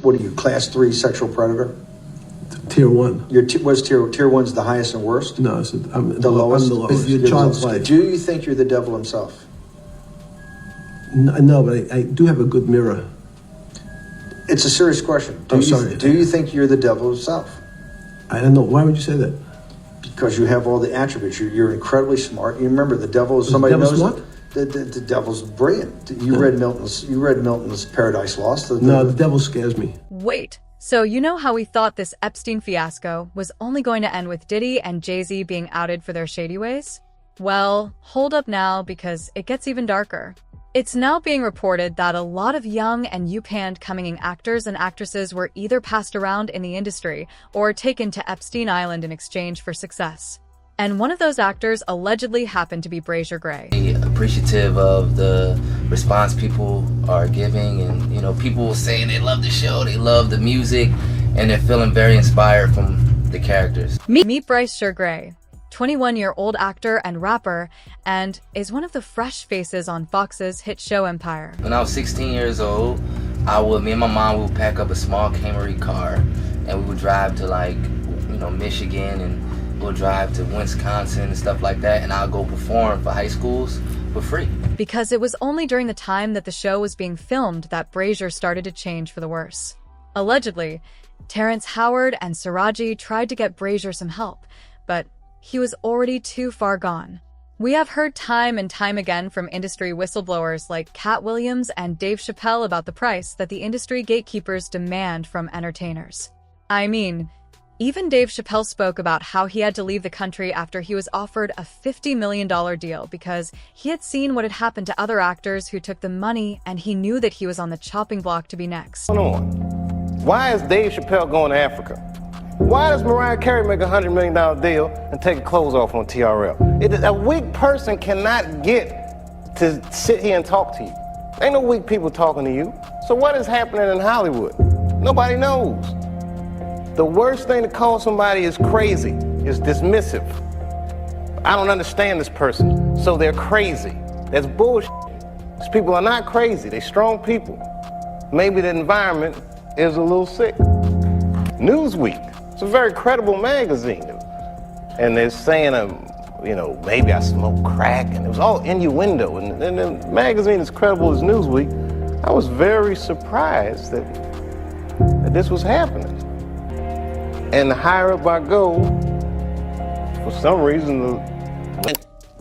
What are you, class 3 sexual predator? Tier 1. Was tier 1's the highest and worst? No, I'm the lowest. Your child's life. Do you think you're the devil himself? No, but I do have a good mirror. It's a serious question. Do you think you're the devil himself? I don't know. Why would you say that? Because you have all the attributes. You're incredibly smart. You remember the devil is somebody the knows. Smart? The devil's brilliant. You read Milton's Paradise Lost. No, the devil scares me. Wait, so you know how we thought this Epstein fiasco was only going to end with Diddy and Jay-Z being outed for their shady ways? Well, hold up now because it gets even darker. It's now being reported that a lot of young and UPenn coming actors and actresses were either passed around in the industry or taken to Epstein Island in exchange for success. And one of those actors allegedly happened to be Bryshere Gray. Appreciative of the response people are giving, and people saying they love the show, they love the music, and they're feeling very inspired from the characters. Meet Bryshere Gray, 21-year-old actor and rapper, and is one of the fresh faces on Fox's hit show Empire. When I was 16 years old, me and my mom would pack up a small Camry car, and we would drive to Michigan, and we'll drive to Wisconsin and stuff like that, and I'll go perform for high schools for free. Because it was only during the time that the show was being filmed that Bryshere started to change for the worse. Allegedly, Terrence Howard and Taraji tried to get Bryshere some help, but he was already too far gone. We have heard time and time again from industry whistleblowers like Cat Williams and Dave Chappelle about the price that the industry gatekeepers demand from entertainers. I mean, even Dave Chappelle spoke about how he had to leave the country after he was offered a $50 million deal because he had seen what had happened to other actors who took the money and he knew that he was on the chopping block to be next. Hold on. Why is Dave Chappelle going to Africa? Why does Mariah Carey make a $100 million deal and take her clothes off on TRL? A weak person cannot get to sit here and talk to you. Ain't no weak people talking to you. So what is happening in Hollywood? Nobody knows. The worst thing to call somebody is crazy, is dismissive. I don't understand this person, so they're crazy. That's bullshit. These people are not crazy, they're strong people. Maybe the environment is a little sick. Newsweek, it's a very credible magazine. And they're saying, maybe I smoke crack, and it was all innuendo. And the magazine is credible as Newsweek. I was very surprised that this was happening. And the higher up I go, for some reason,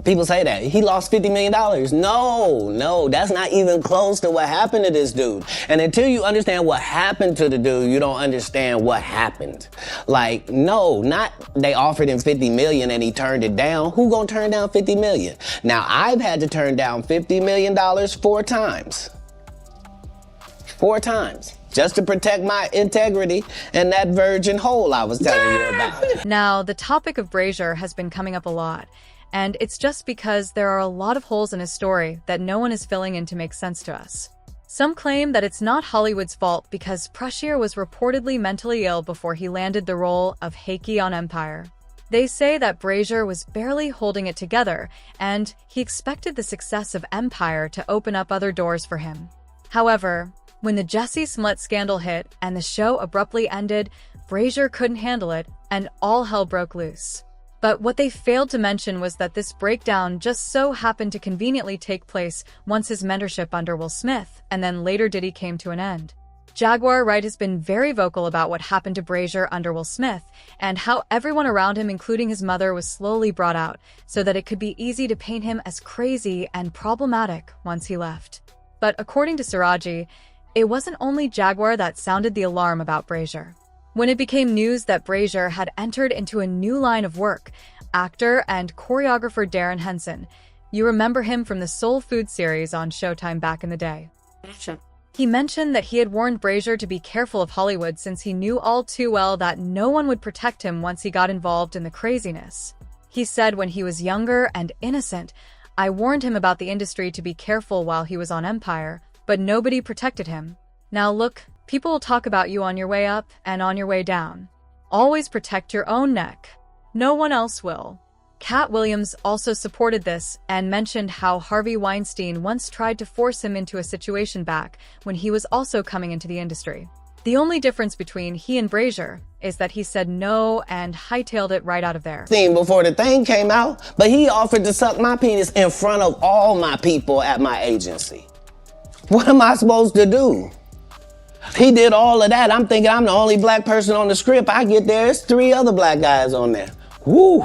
people say that he lost $50 million. No, that's not even close to what happened to this dude. And until you understand what happened to the dude, you don't understand what happened. Not they offered him $50 million and he turned it down. Who gonna turn down $50 million? Now, I've had to turn down $50 million 4 times. 4 times. Just to protect my integrity and that virgin hole I was telling you about. Now, the topic of Bryshere has been coming up a lot, and it's just because there are a lot of holes in his story that no one is filling in to make sense to us. Some claim that it's not Hollywood's fault because Bryshere was reportedly mentally ill before he landed the role of Hakey on Empire. They say that Bryshere was barely holding it together, and he expected the success of Empire to open up other doors for him. However, when the Jussie Smollett scandal hit and the show abruptly ended, Bryshere couldn't handle it, and all hell broke loose. But what they failed to mention was that this breakdown just so happened to conveniently take place once his mentorship under Will Smith, and then later Diddy came to an end. Jaguar Wright has been very vocal about what happened to Bryshere under Will Smith, and how everyone around him, including his mother, was slowly brought out, so that it could be easy to paint him as crazy and problematic once he left. But according to Taraji, it wasn't only Jaguar that sounded the alarm about Bryshere. When it became news that Bryshere had entered into a new line of work, actor and choreographer Darren Henson, you remember him from the Soul Food series on Showtime back in the day. He mentioned that he had warned Bryshere to be careful of Hollywood since he knew all too well that no one would protect him once he got involved in the craziness. He said when he was younger and innocent, I warned him about the industry to be careful while he was on Empire, but nobody protected him. Now look, people will talk about you on your way up and on your way down. Always protect your own neck. No one else will. Cat Williams also supported this and mentioned how Harvey Weinstein once tried to force him into a situation back when he was also coming into the industry. The only difference between he and Bryshere is that he said no and hightailed it right out of there. Thing before the thing came out, but he offered to suck my penis in front of all my people at my agency. What am I supposed to do? He did all of that. I'm thinking I'm the only black person on the script. I get there, it's 3 other black guys on there. Woo.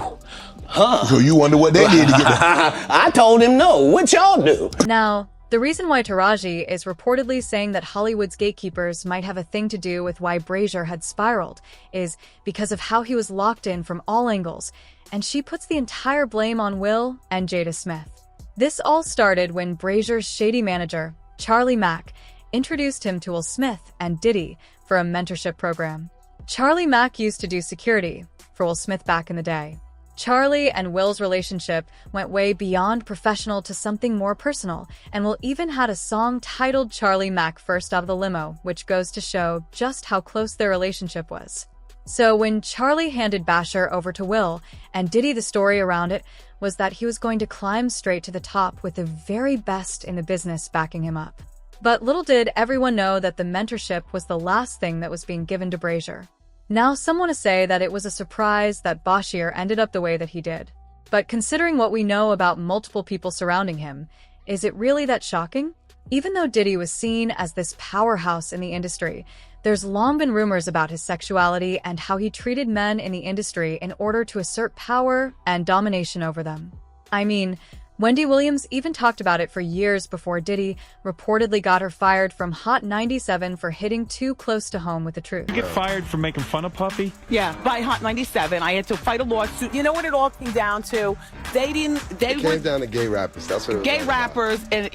Huh. So you wonder what they did to get that? I told him no. What y'all do? Now, the reason why Taraji is reportedly saying that Hollywood's gatekeepers might have a thing to do with why Bryshere had spiraled is because of how he was locked in from all angles, and she puts the entire blame on Will and Jada Smith. This all started when Bryshere's shady manager, Charlie Mack, introduced him to Will Smith and Diddy for a mentorship program. Charlie Mack used to do security for Will Smith back in the day. Charlie and Will's relationship went way beyond professional to something more personal, and Will even had a song titled Charlie Mack First Out of the Limo, which goes to show just how close their relationship was. So when Charlie handed Bryshere over to Will and Diddy, the story around it was that he was going to climb straight to the top with the very best in the business backing him up. But little did everyone know that the mentorship was the last thing that was being given to Bryshere. Now, some want to say that it was a surprise that Bryshere ended up the way that he did. But considering what we know about multiple people surrounding him, is it really that shocking? Even though Diddy was seen as this powerhouse in the industry, there's long been rumors about his sexuality and how he treated men in the industry in order to assert power and domination over them. I mean, Wendy Williams even talked about it for years before Diddy reportedly got her fired from Hot 97 for hitting too close to home with the truth. You get fired for making fun of Puffy? Yeah, by Hot 97. I had to fight a lawsuit. You know what it all came down to? They came down to gay rappers. That's what it was. Gay rappers and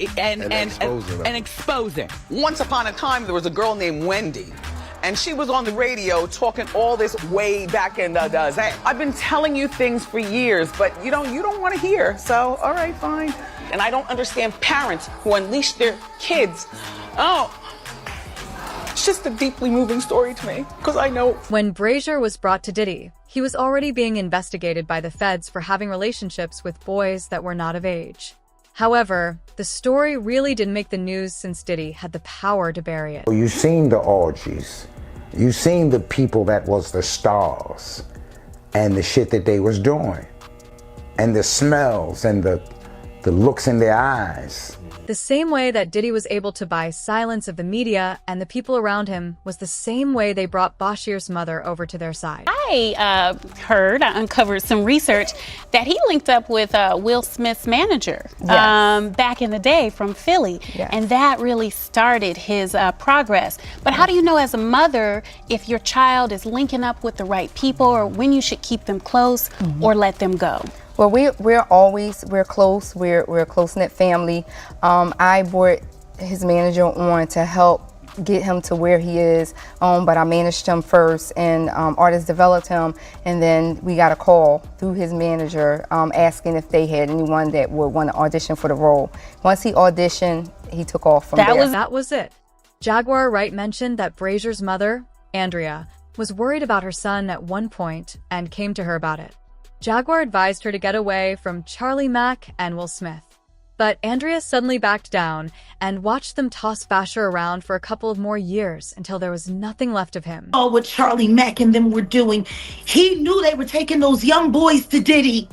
exposing. Once upon a time, there was a girl named Wendy. And she was on the radio talking all this way back in the day. I've been telling you things for years, but you don't want to hear. So, all right, fine. And I don't understand parents who unleash their kids. Oh, it's just a deeply moving story to me, because I know. When Bryshere was brought to Diddy, he was already being investigated by the feds for having relationships with boys that were not of age. However, the story really didn't make the news since Diddy had the power to bury it. You seen the orgies. You seen the people that was the stars and the shit that they was doing and the smells and the looks in their eyes. The same way that Diddy was able to buy silence of the media and the people around him was the same way they brought Bryshere's mother over to their side. I uncovered some research that he linked up with Will Smith's manager back in the day from Philly. Yes. And that really started his progress. But how do you know as a mother if your child is linking up with the right people or when you should keep them close or let them go? Well, we're close. We're a close-knit family. I brought his manager on to help get him to where he is, but I managed him first, and artists developed him, and then we got a call through his manager asking if they had anyone that would want to audition for the role. Once he auditioned, he took off from there. That was it. Jaguar Wright mentioned that Bryshere's mother, Andrea, was worried about her son at one point and came to her about it. Jaguar advised her to get away from Charlie Mack and Will Smith. But Andrea suddenly backed down and watched them toss Bryshere around for a couple of more years until there was nothing left of him. Oh, what Charlie Mack and them were doing. He knew they were taking those young boys to Diddy.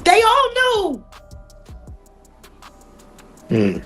They all knew.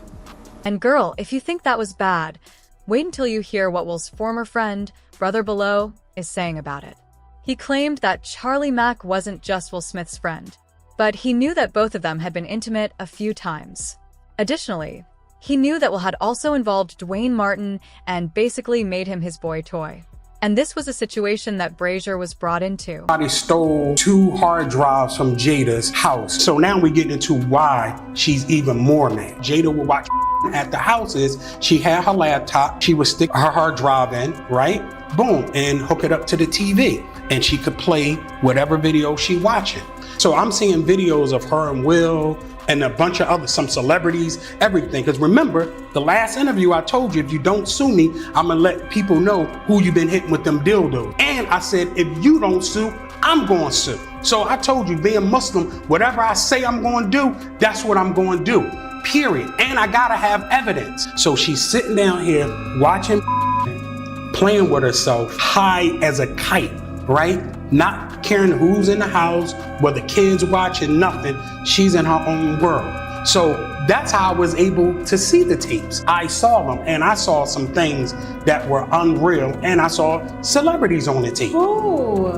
And girl, if you think that was bad, wait until you hear what Will's former friend, Brother Below, is saying about it. He claimed that Charlie Mack wasn't just Will Smith's friend, but he knew that both of them had been intimate a few times. Additionally, he knew that Will had also involved Dwayne Martin and basically made him his boy toy. And this was a situation that Bryshere was brought into. Somebody stole 2 hard drives from Jada's house. So now we get into why she's even more mad. Jada would watch at the houses. She had her laptop. She would stick her hard drive in, right? Boom, and hook it up to the TV. And she could play whatever video she watching. So I'm seeing videos of her and Will and a bunch of some celebrities, everything. Because remember, the last interview I told you, if you don't sue me, I'm gonna let people know who you've been hitting with them dildos. And I said, if you don't sue, I'm gonna sue. So I told you, being Muslim, whatever I say I'm gonna do, that's what I'm gonna do. period. And I gotta have evidence. So she's sitting down here watching, playing with herself, high as a kite, right? Not caring who's in the house, whether kids watching, nothing. She's in her own world. So that's how I was able to see the tapes. I saw them, and I saw some things that were unreal, and I saw celebrities on the tape. Ooh.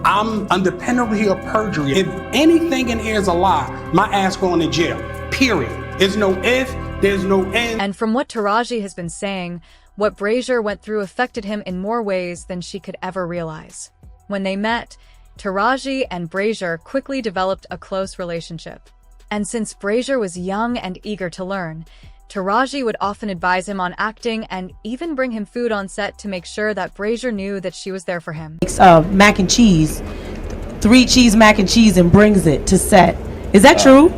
I'm under penalty of perjury. If anything in here is a lie, my ass going to jail, period. There's no if, there's no end. And from what Taraji has been saying, what Bryshere went through affected him in more ways than she could ever realize. When they met, Taraji and Bryshere quickly developed a close relationship. And since Bryshere was young and eager to learn, Taraji would often advise him on acting and even bring him food on set to make sure that Bryshere knew that she was there for him. Mac and cheese, 3 cheese mac and cheese, and brings it to set. Is that true?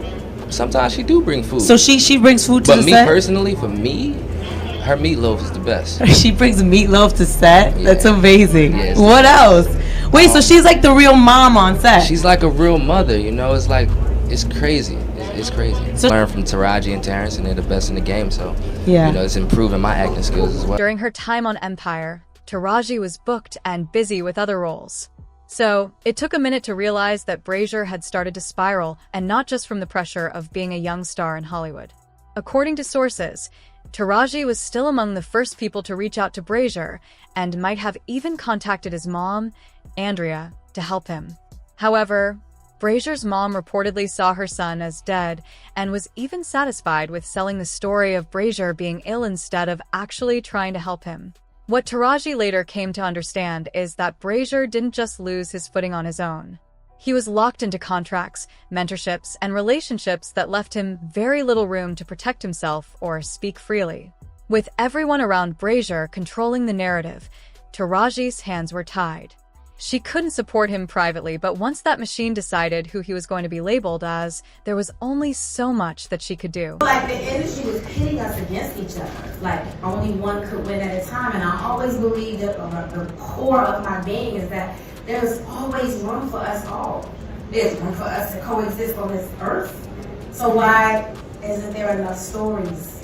Sometimes she do bring food. So she brings food to the set? But me personally, for me, her meatloaf is the best. She brings meatloaf to set? Yeah. That's amazing. Yeah, what else? Wait, so she's like the real mom on set? She's like a real mother, you know? It's like, it's crazy. It's crazy. So, learn from Taraji and Terrence, and they're the best in the game, so yeah. You know, it's improving my acting skills as well. During her time on Empire, Taraji was booked and busy with other roles. So it took a minute to realize that Bryshere had started to spiral, and not just from the pressure of being a young star in Hollywood. According to sources, Taraji was still among the first people to reach out to Bryshere and might have even contacted his mom, Andrea, to help him. However, Bryshere's mom reportedly saw her son as dead and was even satisfied with selling the story of Bryshere being ill instead of actually trying to help him. What Taraji later came to understand is that Bryshere didn't just lose his footing on his own. He was locked into contracts, mentorships, and relationships that left him very little room to protect himself or speak freely. With everyone around Bryshere controlling the narrative, Taraji's hands were tied. She couldn't support him privately, but once that machine decided who he was going to be labeled as, there was only so much that she could do. Like the industry was pitting us against each other. Like only one could win at a time. And I always believed that the core of my being is that there's always room for us all. There's room for us to coexist on this earth. So why isn't there enough stories?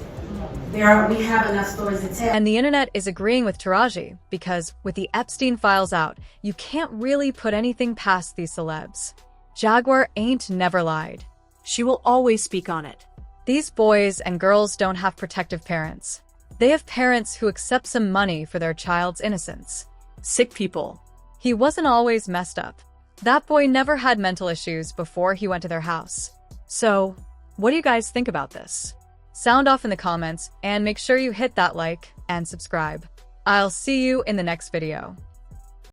We have enough stories to tell. And the internet is agreeing with Taraji, because with the Epstein files out, you can't really put anything past these celebs. Jaguar ain't never lied. She will always speak on it. These boys and girls don't have protective parents. They have parents who accept some money for their child's innocence. Sick people. He wasn't always messed up. That boy never had mental issues before he went to their house. So, what do you guys think about this? Sound off in the comments, and make sure you hit that like and subscribe. I'll see you in the next video.